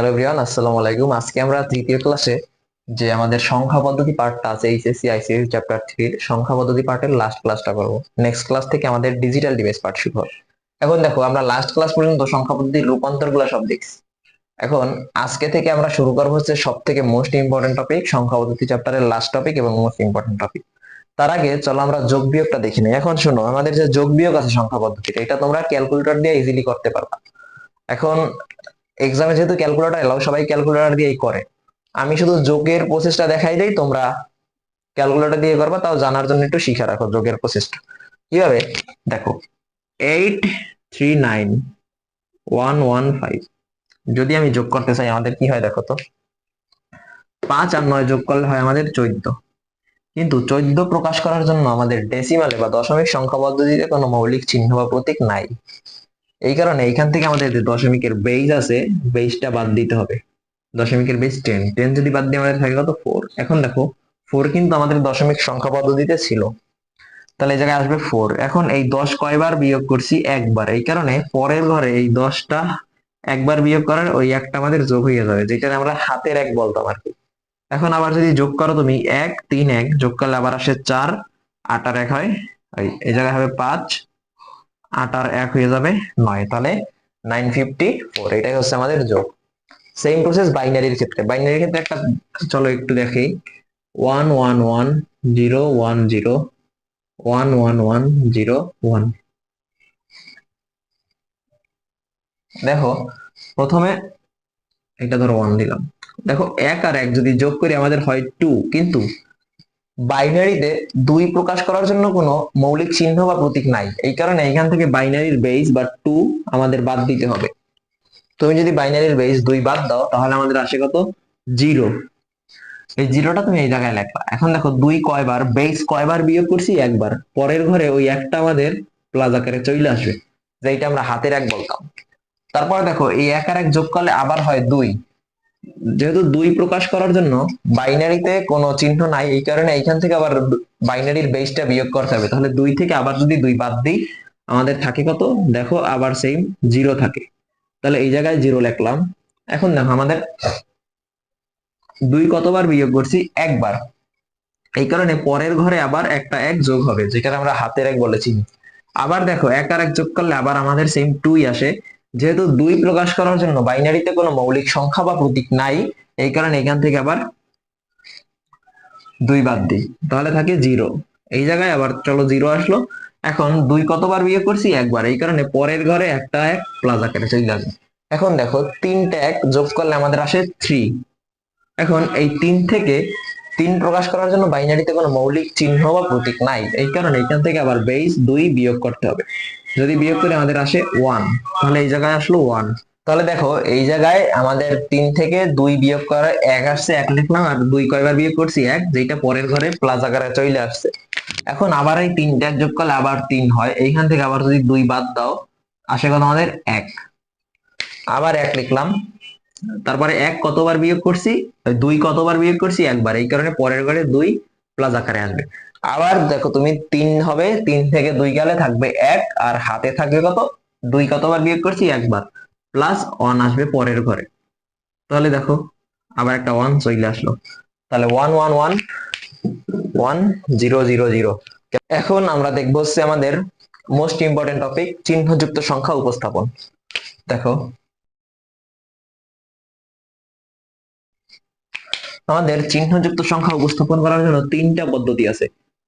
Hello everyone, আসসালামু আলাইকুম। আজকে আমরা তৃতীয় ক্লাসে যে আমাদের সংখ্যা পদ্ধতি পার্টটা আছে, এইচএসসি আইসিএসসি চ্যাপ্টার 3 সংখ্যা পদ্ধতি পার্টের লাস্ট ক্লাসটা করব। নেক্সট ক্লাস থেকে আমাদের ডিজিটাল ডিভাইস পার্ট শুরু হবে। এখন দেখো, আমরা লাস্ট ক্লাস পর্যন্ত সংখ্যা পদ্ধতির রূপান্তরগুলো সব দেখছি। এখন আজকে থেকে আমরা শুরু করবো হচ্ছে সব থেকে মোস্ট ইম্পর্টেন্ট টপিক, সংখ্যা পদ্ধতি চ্যাপ্টারের লাস্ট টপিক এবং মোস্ট ইম্পর্টেন্ট টপিক। তার আগে চলো আমরা যোগ বিয়োগটা দেখি নিই। এখন শোনো, আমাদের যে যোগ বিয়োগ আছে সংখ্যা পদ্ধতিটা, এটা তোমরা ক্যালকুলেটর দিয়ে ইজিলি করতে পারবা। এখন এক্সামে যেহেতু ক্যালকুলেটর এলাও, সবাই ক্যালকুলেটর দিয়েই করে। আমি শুধু যোগের প্রসেসটা দেখাই দেই, তোমরা ক্যালকুলেটর দিয়ে করবা। তাও জানার জন্য একটু শিখে রাখো যোগের প্রসেসটা কিভাবে। দেখো, 839,115 যদি আমি যোগ করতে চাই আমাদের কি হয় দেখো তো। 5 আর 9 যোগ করলে হয় আমাদের 14। কিন্তু 14 প্রকাশ করার জন্য আমাদের ডেসিমালে বা দশমিক সংখ্যা পদ্ধতিতে কোনো মৌলিক চিহ্ন বা প্রতীক নাই। এই কারণে এইখান থেকে আমাদের যে দশমিকের বেজ আছে, বেজটা বাদ দিতে হবে। দশমিকের বেস 10, 10 যদি বাদ দিয়ে আমাদের থাকে কত 4। এখন দেখো, 4 কিন্তু আমাদের দশমিক সংখ্যা পদ্ধতিতে ছিল, তাহলে এই জায়গায় আসবে 4। এখন এই 10 কয়বার বিয়োগ করছি? একবার। এই কারণে পরের ঘরে এই 10টা একবার বিয়োগ করার ওই একটা আমাদের যোগ হয়ে যাবে, যেটা আমরা হাতের এক বলতাম আর কি। এখন আবার যদি যোগ করো তুমি, 1 3 1 যোগ করলে আবার আসে 4, 8 আর 1 হয় এই জায়গায় হবে 5, 8 আর 1 হয়ে যাবে 9, তাহলে 954। এটাই হচ্ছে আমাদের যোগ। সেম প্রসেস বাইনারির ক্ষেত্রে। বাইনারির ক্ষেত্রে একটা, চলো একটু দেখি। 1 1 1 0 1 0 1 1 1 দেখো, প্রথমে এটা ধরো 1 দিলাম। দেখো, 1 আর 1 যদি যোগ করি আমাদের হয় 2, কিন্তু বাইনারিতে 2 প্রকাশ করার জন্য কোনো মৌলিক চিহ্ন বা প্রতীক নাই। এই কারণে এখান থেকে বাইনারির বেস বা 2 আমাদের বাদ দিতে হবে। তুমি যদি বাইনারির বেস 2 বাদ দাও, তাহলে আমাদের আসে কত? 0। এই জিরোটা তুমি এই জায়গায় লেখবা। এখন দেখো, 2 কয়বার, বেস কয়বার বিয়োগ করছি? একবার। পরের ঘরে ওই একটা আমাদের প্লাস আকারে চলে আসবে, যেটা আমরা হাতের এক বলতাম। তারপরে দেখো, এই 1 আর 1 যোগ করলে আবার হয় 2। যেহেতু 2 প্রকাশ করার জন্য বাইনারিতে কোনো চিহ্ন নাই, এই কারণে এইখান থেকে আবার বাইনারির বেসটা বিয়োগ করতে হবে। তাহলে 2 থেকে আবার যদি 2 বাদ দিই, আমাদের থাকে কত? দেখো, আবার সেম 0 থাকে। তাহলে এই জায়গায় 0 লিখলাম। এখন দেখো, আমাদের 2 কতবার বিয়োগ করছি? একবার। এই কারণে পরের ঘরে আবার একটা 1 যোগ হবে, যেটা আমরা হাতের এক বলেছি। আবার দেখো, 1 আর 1 যোগ করলে আবার আমাদের সেম 2 আসে। যেহেতু 2 প্রকাশ করার জন্য বাইনারিতে কোনো মৌলিক সংখ্যা বা প্রতীক নাই, এই কারণে এখান থেকে আবার 2 বাদ দিই, তাহলে থাকে 0। এই জায়গায় আবার চলো 0 আসলো। এখন 2 কতবার বিয়োগ করছি? একবার। এই কারণে পরের ঘরে একটা 1 প্লাস আকারে চলে আসবে। এখন দেখো, 3টা 1 যোগ করলে আমাদের আসে 3। এখন এই 3 থেকে 3 প্রকাশ করার জন্য বাইনারিতে কোনো মৌলিক চিহ্ন বা প্রতীক নাই, এই কারণে এখান থেকে আবার বেস 2 বিয়োগ করতে হবে। যদি বিয়োগ করে আমাদের আসে 1, তাহলে এই জায়গায় আসলো 1। তাহলে দেখো, এই জায়গায় আমাদের 3 থেকে 2 বিয়োগ করে 1 আসছে, 1 লিখলাম। আর 2 কয়বার বিয়োগ করছি? 1, যেটা পরের ঘরে প্লাস আকারে চলে আসছে। এখন আবার এই 3টা যোগ করলে আবার 3 হয়। এইখান থেকে আবার যদি 2 বাদ দাও, আসে কত আমাদের? 1। আবার 1 লিখলাম। তারপরে 1 কতবার বিয়োগ করছি? 2 কতবার বিয়োগ করছি? একবার। এই কারণে পরের ঘরে 2 প্লাস আকারে আসবে। আবার দেখো, তুমি 3 হবে, 3 থেকে 2 গেলে থাকবে 1, আর হাতে থাকবে কত? 2 কতবার বিয়োগ করছি? একবার। প্লাস 1 আসবে পরের ঘরে। তাহলে দেখো, আবার একটা 1 চলে আসলো। তাহলে 1 1 1 1 0 0 0। এখন আমরা দেখবো হচ্ছে আমাদের মোস্ট ইম্পর্টেন্ট টপিক, চিহ্নযুক্ত সংখ্যা উপস্থাপন। দেখো, আমাদের চিহ্নযুক্ত সংখ্যা উপস্থাপন করার জন্য 3টা পদ্ধতি আছে।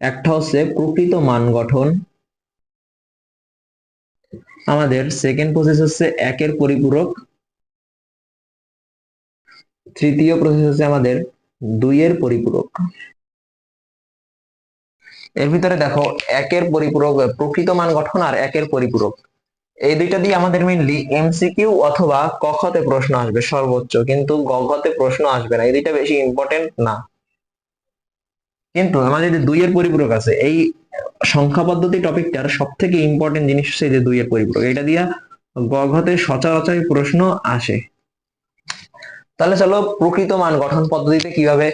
একটা হচ্ছে প্রকৃত মান গঠন, আমাদের সেকেন্ড প্রসেস হচ্ছে একের পরিপূরক, তৃতীয় প্রসেস হচ্ছে আমাদের 2 এর পরিপূরক। এর ভিতরে দেখো, একের পরিপূরক, প্রকৃত মান গঠন আর একের পরিপূরক, এই দুইটা দিয়ে আমাদের মেইনলি এমসিকিউ অথবা ক খ তে প্রশ্ন আসবে সর্বোচ্চ, কিন্তু গ ঘ তে প্রশ্ন আসবে না। এই দুইটা বেশি ইম্পর্টেন্ট না। কিন্তু আমাদের যে 2 এর পরিপূরক আছে, এই সংখ্যা পদ্ধতি টপিকটার সব থেকে ইম্পর্টেন্ট জিনিস হচ্ছে যে 2 এর পরিপূরক। এটা দিয়া গ ঘ তে সচরাচর প্রশ্ন আসে। তাহলে চলো, প্রকৃত মান গঠন পদ্ধতিতে কিভাবে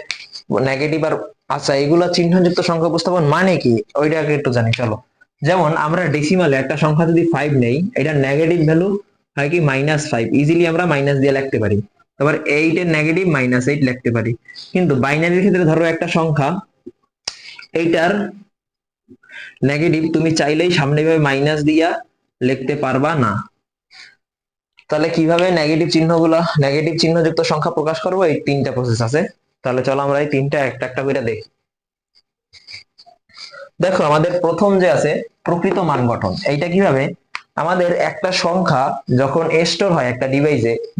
নেগেটিভ আর, আচ্ছা, এগুলা চিহ্নযুক্ত সংখ্যা উপস্থাপন মানে কি ওইটাকে একটু জানি চলো। যেমন আমরা ডেসিমালে একটা সংখ্যা যদি 5 নেই, এটা নেগেটিভ ভ্যালু হয় কি? -5। ইজিলি আমরা মাইনাস দিয়ে লিখতে পারি। তারপর 8 এর নেগেটিভ -8 লিখতে পারি। কিন্তু বাইনারির ক্ষেত্রে ধরো একটা সংখ্যা, এইটার নেগেটিভ তুমি চাইলেই সামনে ভাবে মাইনাস দিয়া লিখতে পারবা না। তাহলে কিভাবে নেগেটিভ চিহ্নযুক্ত সংখ্যা প্রকাশ করবো, এই তিনটা প্রসেস আছে। তাহলে চলো আমরা এই তিনটা একটা একটা করে দেখি। দেখো আমাদের প্রথম যে আছে প্রকৃত মান গঠন, এইটা কিভাবে, আমাদের একটা সংখ্যা যখন স্টোর হয় একটা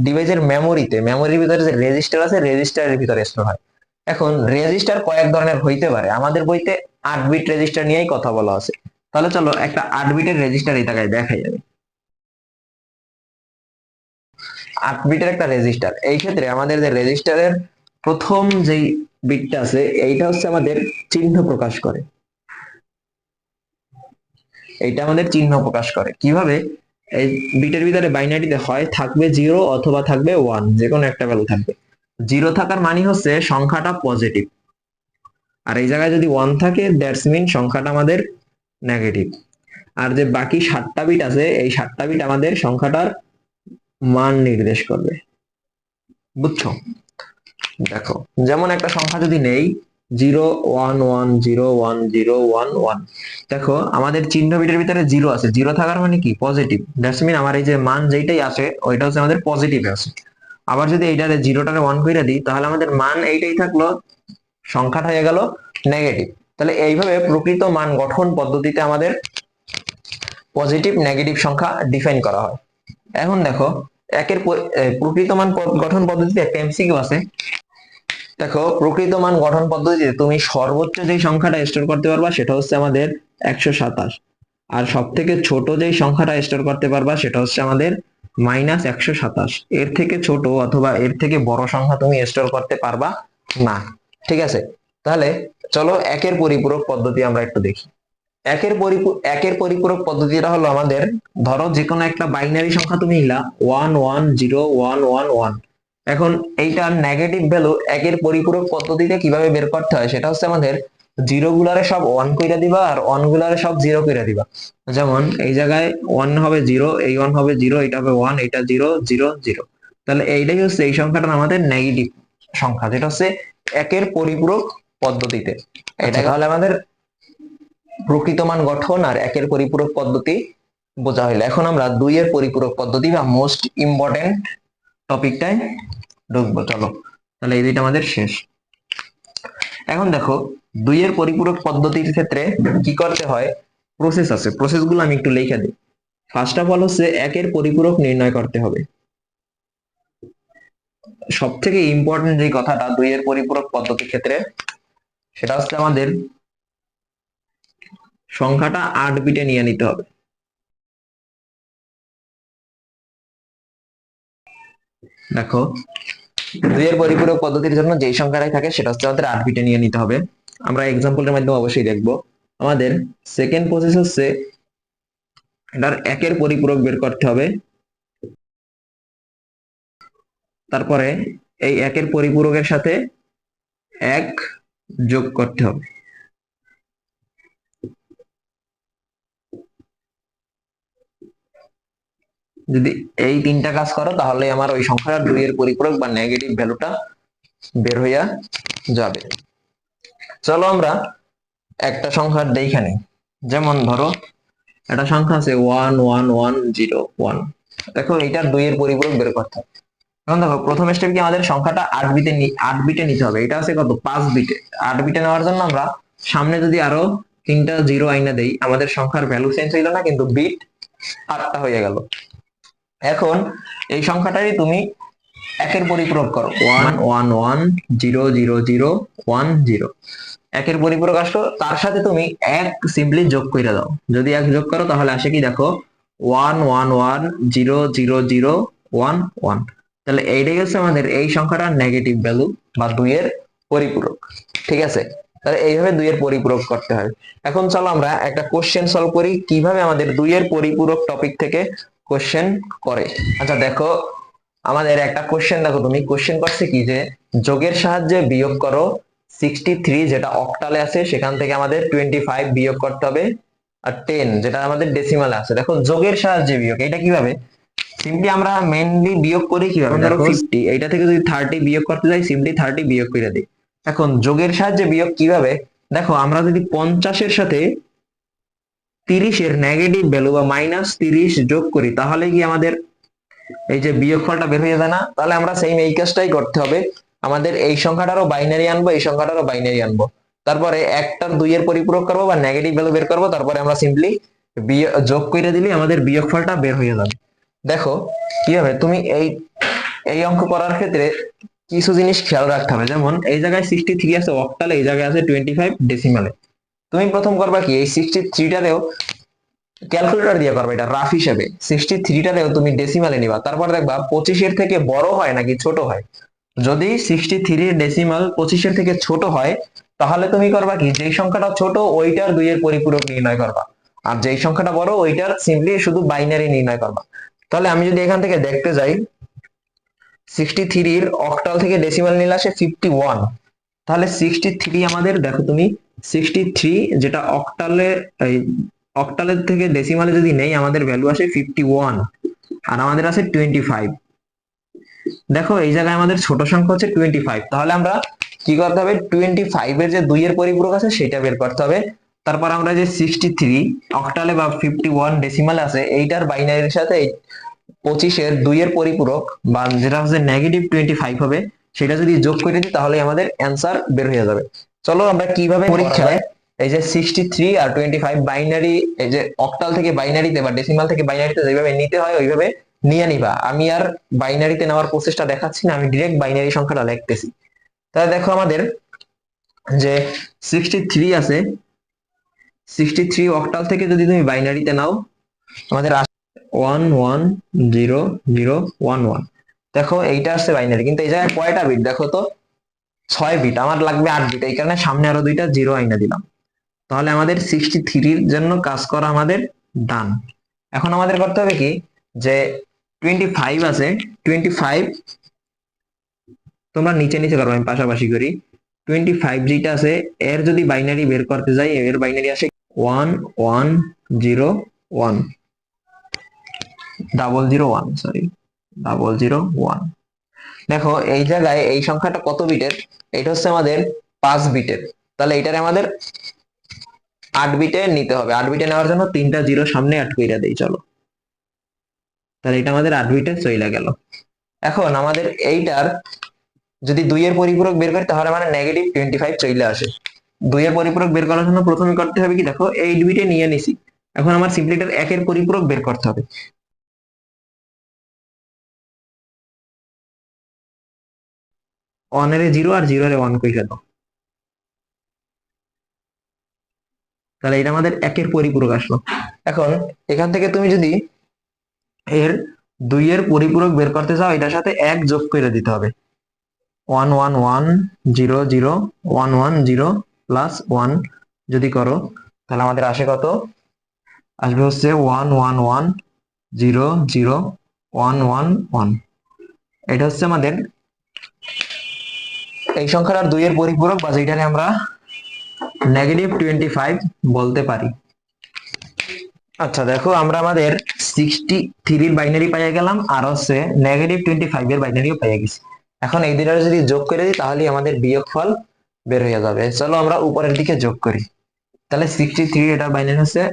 ডিভাইসের মেমোরির ভিতরে যে রেজিস্টার আছে রেজিস্টারের ভিতরে স্টোর হয়। এখন রেজিস্টার কয়েক ধরনের হইতে পারে, আমাদের বইতে 8 বিট রেজিস্টার নিয়েই কথা বলা আছে। তাহলে চলো একটা 8 বিটের রেজিস্টার এই জায়গায় দেখাই যাবে। 8 বিটের একটা রেজিস্টার, এই ক্ষেত্রে আমাদের যে রেজিস্টারের প্রথম যেই বিটটা আছে এইটা হচ্ছে আমাদের চিহ্ন প্রকাশ করে। এইটা আমাদের চিহ্ন প্রকাশ করে কিভাবে, এই বিটের ভিতরে বাইনারিতে হয় থাকবে 0 অথবা থাকবে 1, যে কোনো একটা ভ্যালু থাকবে। 0 থাকার মানে হচ্ছে সংখ্যাটা পজিটিভ, আর এই জায়গায় যদি 1 থাকে দ্যাটস মিন সংখ্যাটা আমাদের নেগেটিভ। আর যে বাকি 7টা বিট আছে এই 7টা বিট আমাদের সংখ্যাটার মান নির্দেশ করবে। বুঝছো? দেখো যেমন একটা সংখ্যা যদি নেই 0 1 1 0 1 0 1 1, দেখো আমাদের চিহ্ন বিটের ভিতরে 0 আছে, 0 থাকার মানে কি পজিটিভ, দ্যাটস মিন আমার এই যে মান যেটাই আসে ওইটা হচ্ছে আমাদের পজিটিভ আছে। আবার যদি এইটারে 0টারে 1 কইরা দিই তাহলে আমাদের মান এইটাই থাকলো, সংখ্যাটা হয়ে গেল নেগেটিভ। তাহলে এইভাবে প্রকৃত মান গঠন পদ্ধতিতে আমাদের পজিটিভ নেগেটিভ সংখ্যা ডিফাইন করা হয়। এখন দেখো প্রকৃত মান গঠন পদ্ধতিতে একটা এমসিকিউ আছে। দেখো প্রকৃত মান গঠন পদ্ধতিতে তুমি সর্বোচ্চ যে সংখ্যাটা স্টোর করতে পারবা সেটা হচ্ছে আমাদের 127, আর সব থেকে ছোট যে সংখ্যাটা স্টোর করতে পারবা সেটা হচ্ছে আমাদের -127। এর থেকে ছোট অথবা এর থেকে বড় সংখ্যা তুমি স্টোর করতে পারবা না। ঠিক আছে, তাহলে চলো একের পরিপূরক পদ্ধতি আমরা একটু দেখি। একের পরিপূরক পদ্ধতিটা হলো আমাদের, ধরো যে কোনো একটা বাইনারি সংখ্যা তুমি নিলা 1 1 0 1 1 1। এখন এইটার নেগেটিভ ভ্যালু একের পরিপূরক পদ্ধতিতে কিভাবে বের করতে হয় সেটা হচ্ছে আমাদের জিরো গুলারে সব 1 কইরা দিবা আর 1 গুলারে সব 0 কইরা দিবা। যেমন এই জায়গায় 1 হবে 0, এই 1 হবে 0, এটা হবে 1, এটা 0 0 0। তাহলে এইটাই হচ্ছে এই সংখ্যাটা আমাদের নেগেটিভ সংখ্যা, যেটা হচ্ছে একের পরিপূরক পদ্ধতিতে। এটা তাহলে আমাদের প্রকৃত মান গঠন আর একের পরিপূরক পদ্ধতি বোঝা হইলো। এখন আমরা 2 এর পরিপূরক পদ্ধতি বা মোস্ট ইম্পর্টেন্ট টপিকটায় ঢুকবো। চলো তাহলে এই দুইটা আমাদের শেষ। এখন দেখো 2 এর পরিপূরক পদ্ধতির ক্ষেত্রে কি করতে হয়, প্রসেস আছে, প্রসেসগুলো আমি একটু লিখে দিই। ফার্স্ট অফ অল হচ্ছে একের পরিপূরক নির্ণয় করতে হবে। সব থেকে ইম্পর্টেন্ট যে কথাটা 2 এর পরিপূরক পদ্ধতির ক্ষেত্রে সেটা হচ্ছে আমাদের সংখ্যাটা 8 বিটে নিয়ে নিতে হবে। দেখো 2 এর পরিপূরক পদ্ধতির জন্য যেই সংখ্যাটাই থাকে সেটা হচ্ছে আমাদের 8 বিটে নিয়ে নিতে হবে। আমরা এক্সাম্পলের মাধ্যমে অবশ্যই দেখবো। আমাদের সেকেন্ড প্রসেস হচ্ছে এটার একের পরিপূরক বের করতে হবে, তারপরে এই একের পরিপূরকের সাথে 1 যোগ করতে হবে। যদি এই তিনটা কাজ করো তাহলে আমার ওই সংখ্যাটা 2 এর পরিপূরক বা নেগেটিভ ভ্যালুটা বের হইয়া যাবে। চলো আমরা একটা সংখ্যার দেখে নিই। যেমন ধরো একটা সংখ্যা আছে 1 1 1 0 1। দেখো এইটার 2 এর পরিপূরক বের করতে হবে। এখন দেখো প্রথম স্টেপ কি, আমাদের সংখ্যাটা 8 বিটে নিতে হবে। এটা আছে কত, 5 বিটে। 8 বিটে নেওয়ার জন্য আমরা সামনে যদি আরো 3টা 0 আইনা দেই আমাদের সংখ্যার ভ্যালু চেঞ্জ হইল না, কিন্তু বিট 8টা হয়ে গেল। এখন এই সংখ্যাটারই তুমি একের পরিপূরক করো, 1 1 1 0 0 0 1 0। একের পরিপূরক আসলো, তার সাথে তুমি 1 সিম্পলি যোগ করে দাও। যদি 1 যোগ করো তাহলে আসে কি, দেখো 1 1 1 0 0 0 1 1। তাহলে এইটাই হচ্ছে আমাদের এই সংখ্যাটার নেগেটিভ ভ্যালু বা 2 এর পরিপূরক। ঠিক আছে, তাহলে এইভাবে 2 এর পরিপূরক করতে হয়। এখন চলো আমরা একটা কোশ্চেন সলভ করি কিভাবে আমাদের 2 এর পরিপূরক টপিক থেকে কোশ্চেন করে। আচ্ছা দেখো আমাদের একটা কোশ্চেন, দেখো তুমি কোশ্চেন করছে কি যে যোগের সাহায্যে বিয়োগ করো 63 যেটা অক্টালে আছে সেখান থেকে আমাদের 25 বিয়োগ করতে হবে, আর 10 যেটা আমাদের ডেসিমালে আছে। দেখো যোগের সাহায্যে বিয়োগ, এটা কিভাবে, সিম্পলি আমরা মেইনলি বিয়োগ করি কিভাবে, ধরো 50, এইটা থেকে যদি 30 বিয়োগ করতে যাই সিম্পলি 30 বিয়োগ করে দিই। এখন যোগের সাহায্যে বিয়োগ কিভাবে, দেখো আমরা যদি 50-এর সাথে 30-এর নেগেটিভ ভ্যালু বা -30 যোগ করি তাহলে কি আমাদের এই যে বিয়োগফলটা বের হয়ে যায় না? তাহলে আমরা সেম এই কাজটাই করতে হবে, আমাদের এই সংখ্যাটারও বাইনারি আনবো, এই সংখ্যাটারও বাইনারি আনবো, তারপরে একটার 2-এর পরিপূরক করবো বা নেগেটিভ ভ্যালু বের করবো, তারপরে আমরা সিম্পলি যোগ করে দিলে আমাদের বিয়োগফলটা বের হয়ে যাবে। দেখো কিভাবে, তুমি এই এই অঙ্ক করার ক্ষেত্রে কিছু জিনিস খেয়াল রাখতে হবে, যেমন এই জায়গায় 63 আছে অক্টালে, এই জায়গায় আছে 25 ডেসিমালে। তুমি প্রথম করবা কি, এই 63টারেও ক্যালকুলেটর দিয়ে করবে, এটা রাফ হিসেবে 63টারেও তুমি ডেসিমালে নিবা, তারপর দেখবা 25-এর থেকে বড় হয় নাকি ছোট হয়। যদি 63-এর ডেসিমাল 25-এর থেকে ছোট হয় তাহলে তুমি করবা কি, যেই সংখ্যাটা ছোট ওইটার 2-এর পরিপূরক নির্ণয় করবা, আর যেই সংখ্যাটা বড় ওইটার সিম্পলি শুধু বাইনারি নির্ণয় করবা। তাহলে আমি যদি এখান থেকে দেখতে যাই 63-এর অক্টাল থেকে ডেসিমাল নিলে আসে 51, তাহলে 63 আমাদের, দেখো তুমি 63 যেটা অক্টালে, এই অক্টালের থেকে ডেসিমালে যদি নেই আমাদের ভ্যালু আসে 51, আর আমাদের আছে 25। দেখো এই জায়গায় আমাদের ছোট সংখ্যা হচ্ছে 25, তাহলে আমরা কি করতে হবে, 25-এর যে 2-এর পরিপূরক আছে সেটা বের করতে হবে। তারপর আমরা যে 63 অক্টালে বা 51 ডেসিমালে আছে এইটার বাইনারির সাথে 25-এর 2-এর পরিপূরক বা যেটা হচ্ছে -25 হবে সেটা যদি যোগ করে দিই তাহলে আমাদের অ্যান্সার বের হয়ে যাবে। চলো আমরা কিভাবে পরীক্ষায় এই যে 63 আর 25 বাইনারি, এই যে অক্টাল থেকে বাইনারিতে বা ডেসিমাল থেকে বাইনারিতে যেভাবে নিতে হয় ওইভাবে নিয়ে নিবা। আমি আর বাইনারিতে নেওয়ার প্রসেসটা দেখাচ্ছি না, আমি ডিরেক্ট বাইনারি সংখ্যাটা লিখতেছি। তাহলে দেখো আমাদের যে 63 আছে, 63 অক্টাল থেকে যদি তুমি বাইনারিতে নাও আমাদের 110011। দেখো এইটা আসছে বাইনারি, কিন্তু এই জায়গায় কয়টা বিট দেখো তো, 6 বিট, আমার লাগবে 8 বিট, এই কারণে সামনে আরো 2টা জিরো আইনা দিলাম। তাহলে আমাদের 63-এর জন্য কাজ করা আমাদের ডান। এখন আমাদের করতে হবে কি, যে 25 আছে, 25 তোমরা নিচে নিচে করো, আমি পাশাপাশি করি। 25 যেটা আছে এর যদি বাইনারি বের করতে যাই, এর বাইনারি আসে 1101, 001, সরি 001। দেখো এই জায়গায় এই সংখ্যাটা কত বিটের, এটা হচ্ছে আমাদের 5 বিটের, তাহলে এটারে আমাদের 8 বিটে নিতে হবে। 8 বিটে নেওয়ার জন্য 3টা জিরো সামনে অ্যাড করে দেই, চলো, তাহলে এটা আমাদের 8 বিটে চলে গেল। এখন আমাদের এইটার যদি 2-এর পরিপূরক বের করি তাহলে মানে -25 চলে আসে। 2-এর পরিপূরক বের করার জন্য প্রথমে করতে হবে কি, দেখো 8 বিটে নিয়ে নিছি, এখন আমার সিম্পলি এটার 1-এর পরিপূরক বের করতে হবে। 1-এর 0 আর 0-এর 1 কইরা দাও, তাহলে এটা আমাদের 1-এর পরিপূরক আসলো। এখন এখান থেকে তুমি যদি এর 2-এর পরিপূরক বের করতে চাও এটার সাথে 1 যোগ করে দিতে হবে, 111001110 প্লাস 1 যদি করো তাহলে আমাদের আসে কত, আসবে হচ্ছে 111001111। এটা হচ্ছে আমাদের এই সংখ্যাটার 2-এর পরিপূরক বা যেটারে আমরা -25 বলতে পারি। আচ্ছা দেখো আমরা আমাদের 63-এর বাইনারি পাইয়া গেলাম আর হচ্ছে -25-এর বাইনারিও পাইয়া গেছি। এখন এই দুইটা যদি যোগ করে দিই তাহলে আমাদের বিয়োগফল বের হয়ে যাবে। চলো আমরা উপরের দিকে যোগ করি, তাহলে 63 এটার বাইনারি হচ্ছে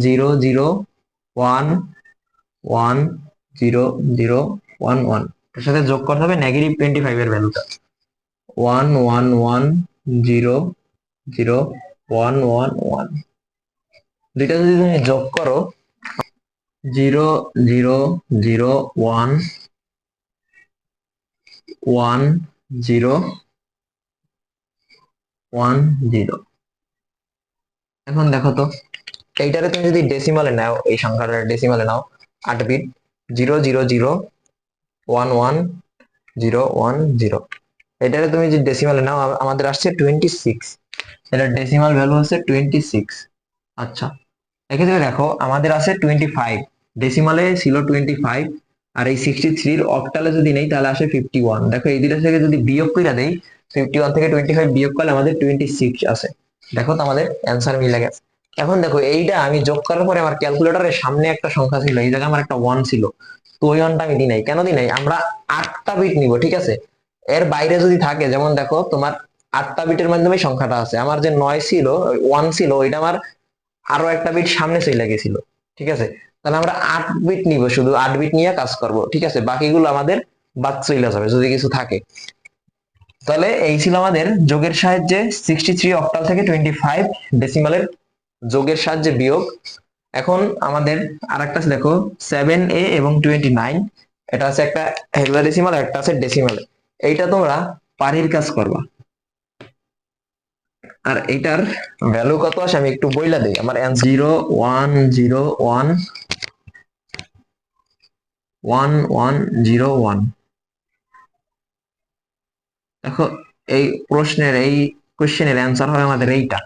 001110011, এর সাথে যোগ করতে হবে -25 এর ভ্যালুটা 111000111। দুইটা যদি তুমি যোগ করো 0001110। এখন দেখো তো এইটারে তুমি যদি ডেসিমালে নাও, এই সংখ্যাটা ডেসিমালে নাও 8 বিট, 000111010, এটারে তুমি যদি ডেসিমালে নাও আমাদের আসছে 26, এটার ডেসিমাল ভ্যালু হচ্ছে 26। আচ্ছা এক্ষেত্রে দেখো আমাদের আছে 25, ডেসিমালে ছিল 25, আর এই 63-এর অক্টালে যদি নেই তাহলে আসে 51। দেখো এই দুইটা থেকে যদি বিয়োগ করে দেই, 51 থেকে 25 বিয়োগ করলে আমাদের 26 আছে। দেখো তো আমাদের অ্যান্সার মিলে গেছে। এখন দেখো এইটা আমি যোগ করার পরে আমার ক্যালকুলেটরের সামনে একটা সংখ্যা ছিল, এই জায়গায় আমার একটা 1 ছিল, তো ওই অনটা আমি দিই নাই। কেন দিই নাই? আমরা 8টা বিট নিব, ঠিক আছে? এর বাইরে যদি থাকে, যেমন দেখো তোমার 8টা বিটের মাধ্যমে সংখ্যাটা আছে, আমার যে 9 ছিল, 1 ছিল, ওইটা আমার আরো একটা বিট সামনে চলে গেছিল, ঠিক আছে? তাহলে আমরা 8 বিট নিব, শুধু 8 বিট নিয়ে কাজ করব, ঠিক আছে? বাকিগুলো আমাদের বাদ চলে যাবে যদি কিছু থাকে। তাহলে এই ছিল আমাদের যোগের সাহায্যে 63 অক্টাল থেকে 25 ডেসিমালের যোগের সাহায্যে বিয়োগ। এখন আমাদের আরেকটা আছে, দেখো 7a এবং 29, এটা আছে একটা হেক্সাডেসিমাল, একটা আছে ডেসিমাল। এইটা তোমরা পারির কাজ করবা। আর এইটার ভ্যালু কত আসে আমি একটু বইলা দিই। আমার 0 1 0 1 1 1 0 1। দেখো এই প্রশ্নের, এই কোশ্চেনের অ্যান্সার হয় আমাদের এইটা।